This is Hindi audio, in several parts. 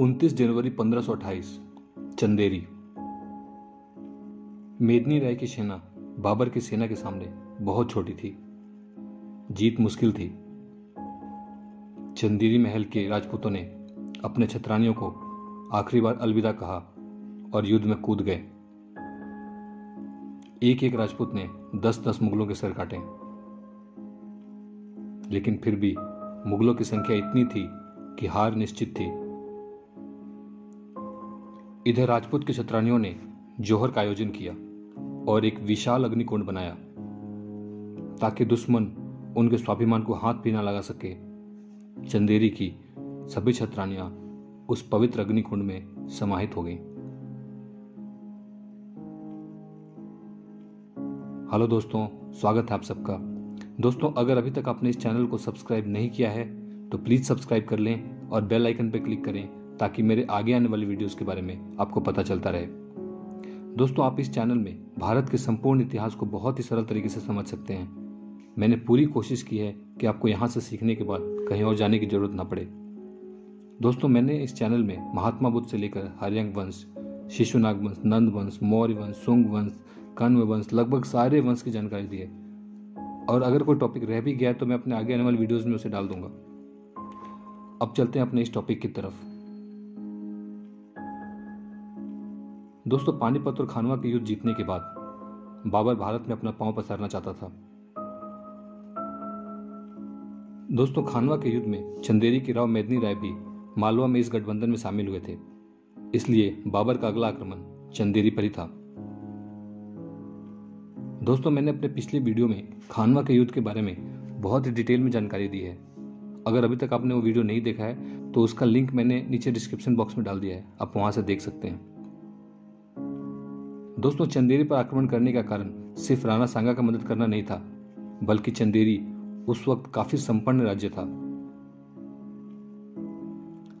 29 जनवरी 1528 चंदेरी। मेदिनी राय की सेना बाबर की सेना के सामने बहुत छोटी थी। जीत मुश्किल थी। चंदेरी महल के राजपूतों ने अपने छतरानियों को आखिरी बार अलविदा कहा और युद्ध में कूद गए। एक एक राजपूत ने 10-10 मुगलों के सर काटे, लेकिन फिर भी मुगलों की संख्या इतनी थी कि हार निश्चित थी। इधर राजपूत के छतरानियों ने जोहर का आयोजन किया और एक विशाल अग्निकुंड बनाया ताकि दुश्मन उनके स्वाभिमान को हाथ भी ना लगा सके। चंदेरी की सभी छतरानियां उस पवित्र अग्निकुंड में समाहित हो गईं। हेलो दोस्तों, स्वागत है आप सबका। दोस्तों, अगर अभी तक आपने इस चैनल को सब्सक्राइब नहीं किया है तो प्लीज सब्सक्राइब कर लें और बेल आइकन पर क्लिक करें ताकि मेरे आगे आने वाली वीडियोस के बारे में आपको पता चलता रहे। दोस्तों, आप इस चैनल में भारत के संपूर्ण इतिहास को बहुत ही सरल तरीके से समझ सकते हैं। मैंने पूरी कोशिश की है कि आपको यहाँ से सीखने के बाद कहीं और जाने की जरूरत ना पड़े। दोस्तों, मैंने इस चैनल में महात्मा बुद्ध से लेकर हर्यंक वंश, शिशुनाग वंश, नंद वंश, मौर्य वंश, सुंग वंश, कण्व वंश, लगभग सारे वंश की जानकारी दी है। और अगर कोई टॉपिक रह भी गया तो मैं अपने आगे आने वाले वीडियोस में उसे डाल दूंगा। अब चलते हैं अपने इस टॉपिक की तरफ। दोस्तों, पानीपत और खानवा के युद्ध जीतने के बाद बाबर भारत में अपना पांव पसारना चाहता था। दोस्तों, खानवा के युद्ध में चंदेरी की राव मेदिनी राय भी मालवा में इस गठबंधन में शामिल हुए थे, इसलिए बाबर का अगला आक्रमण चंदेरी पर ही था। दोस्तों, मैंने अपने पिछले वीडियो में खानवा के युद्ध के बारे में बहुत ही डिटेल में जानकारी दी है। अगर अभी तक आपने वो वीडियो नहीं देखा है तो उसका लिंक मैंने नीचे डिस्क्रिप्शन बॉक्स में डाल दिया है, आप वहां से देख सकते हैं। दोस्तों, चंदेरी पर आक्रमण करने का कारण सिर्फ राणा सांगा का मदद करना नहीं था, बल्कि चंदेरी उस वक्त काफी संपन्न राज्य था।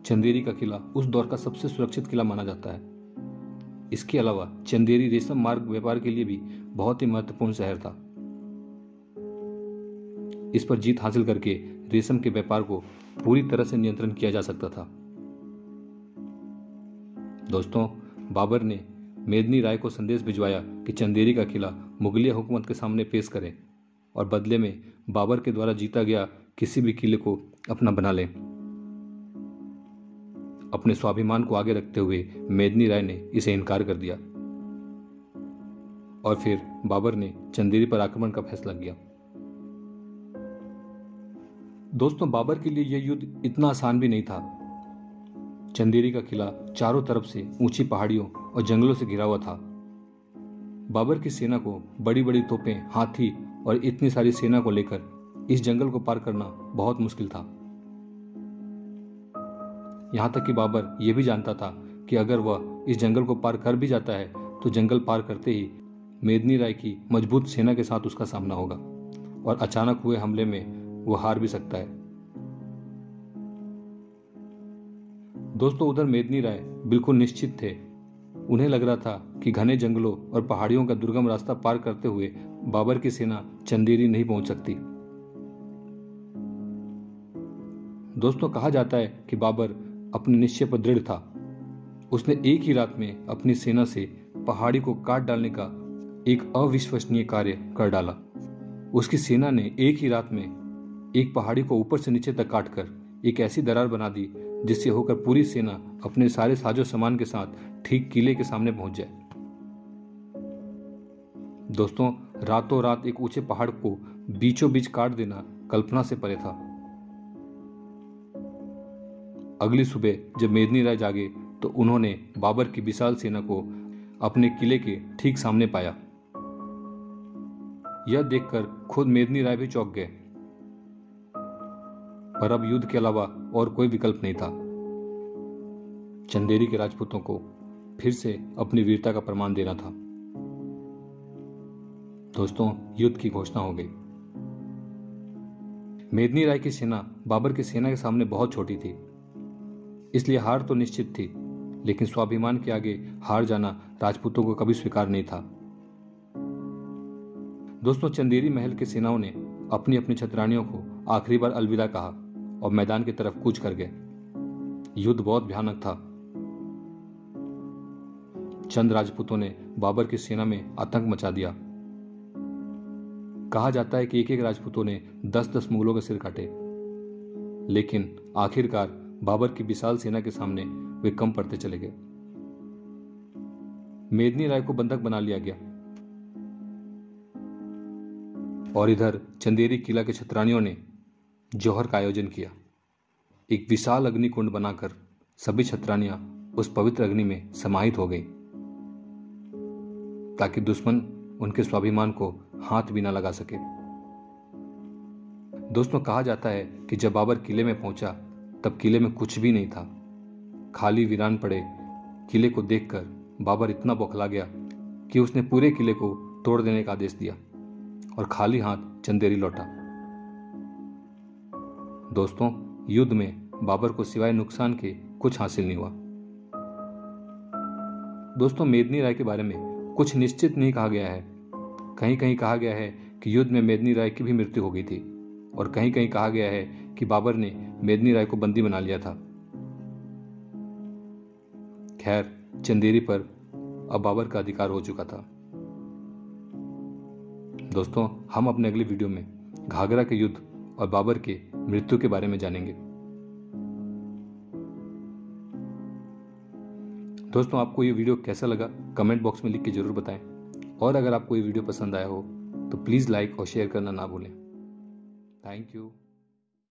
चंदेरी का किला उस दौर का सबसे सुरक्षित किला माना जाता है। इसके अलावा चंदेरी रेशम मार्ग व्यापार के लिए भी बहुत ही महत्वपूर्ण शहर था। इस पर जीत हासिल करके रेशम के व्यापार को पूरी तरह से नियंत्रण किया जा सकता था। दोस्तों, बाबर ने मेदिनी राय को संदेश भिजवाया कि चंदेरी का किला मुगलिया हुकूमत के सामने पेश करें और बदले में बाबर के द्वारा जीता गया किसी भी किले को अपना बना लें। अपने स्वाभिमान को आगे रखते हुए मेदिनी राय ने इसे इनकार कर दिया और फिर बाबर ने चंदेरी पर आक्रमण का फैसला किया। दोस्तों, बाबर के लिए यह युद्ध इतना आसान भी नहीं था। चंदेरी का किला चारों तरफ से ऊंची पहाड़ियों और जंगलों से घिरा हुआ था। बाबर की सेना को बड़ी बड़ी तोपें, हाथी और इतनी सारी सेना को लेकर इस जंगल को पार करना बहुत मुश्किल था। यहां तक कि बाबर यह भी जानता था कि अगर वह इस जंगल को पार कर भी जाता है तो जंगल पार करते ही मेदिनी राय की मजबूत सेना के साथ उसका सामना होगा और अचानक हुए हमले में वह हार भी सकता है। दोस्तों, उधर मेदिनी राय बिल्कुल निश्चित थे। उन्हें लग रहा था कि घने जंगलों और पहाड़ियों का दुर्गम रास्ता पार करते हुए बाबर की सेना चंदेरी नहीं पहुंच सकती। दोस्तों, कहा जाता है कि बाबर अपने निश्चय पर दृढ़ था। उसने एक ही रात में अपनी सेना से पहाड़ी को काट डालने का एक अविश्वसनीय कार्य कर डाला। उसकी सेना ने एक ही रात में एक पहाड़ी को ऊपर से नीचे तक काटकर एक ऐसी दरार बना दी जिससे होकर पूरी सेना अपने सारे साजो सामान के साथ ठीक किले के सामने पहुंच जाए। दोस्तों, रातों रात एक ऊंचे पहाड़ को बीचों बीच काट देना कल्पना से परे था। अगली सुबह जब मेदिनी राय जागे तो उन्होंने बाबर की विशाल सेना को अपने किले के ठीक सामने पाया। यह देखकर खुद मेदिनी राय भी चौंक गए, पर अब युद्ध के अलावा और कोई विकल्प नहीं था। चंदेरी के राजपूतों को फिर से अपनी वीरता का प्रमाण देना था। दोस्तों, युद्ध की घोषणा हो गई। मेदिनी राय की सेना बाबर की सेना के सामने बहुत छोटी थी, इसलिए हार तो निश्चित थी, लेकिन स्वाभिमान के आगे हार जाना राजपूतों को कभी स्वीकार नहीं था। दोस्तों, चंदेरी महल के सेनाओं ने अपनी अपनी छतरानियों को आखिरी बार अलविदा कहा और मैदान की तरफ कूच कर गए। युद्ध बहुत भयानक था चंद राजपूतों ने बाबर की सेना में आतंक मचा दिया। कहा जाता है कि एक एक राजपूतों ने 10-10 मुगलों के सिर काटे, लेकिन आखिरकार बाबर की विशाल सेना के सामने वे कम पड़ते चले गए। मेदिनी राय को बंधक बना लिया गया और इधर चंदेरी किला के छतरानियों ने जौहर का आयोजन किया। एक विशाल अग्निकुंड बनाकर सभी छतरानियां उस पवित्र अग्नि में समाहित हो गई, ताकि दुश्मन उनके स्वाभिमान को हाथ भी न लगा सके। दोस्तों, कहा जाता है कि जब बाबर किले में पहुंचा तब किले में कुछ भी नहीं था। खाली वीरान पड़े किले को देखकर बाबर इतना बौखला गया कि उसने पूरे किले को तोड़ देने का आदेश दिया और खाली हाथ चंदेरी लौटा। दोस्तों, युद्ध में बाबर को सिवाय नुकसान के कुछ हासिल नहीं हुआ। दोस्तों, मेदिनी राय के बारे में कुछ निश्चित नहीं कहा गया है। कहीं कहीं कहा गया है कि युद्ध में मेदिनी राय की भी मृत्यु हो गई थी और कहीं कहीं कहा गया है कि बाबर ने मेदिनी राय को बंदी बना लिया था। खैर, चंदेरी पर अब बाबर का अधिकार हो चुका था। दोस्तों, हम अपने अगले वीडियो में घाघरा के युद्ध और बाबर के मृत्यु के बारे में जानेंगे। दोस्तों, आपको ये वीडियो कैसा लगा कमेंट बॉक्स में लिख के जरूर बताएं, और अगर आपको ये वीडियो पसंद आया हो तो प्लीज़ लाइक और शेयर करना ना भूलें। Thank you.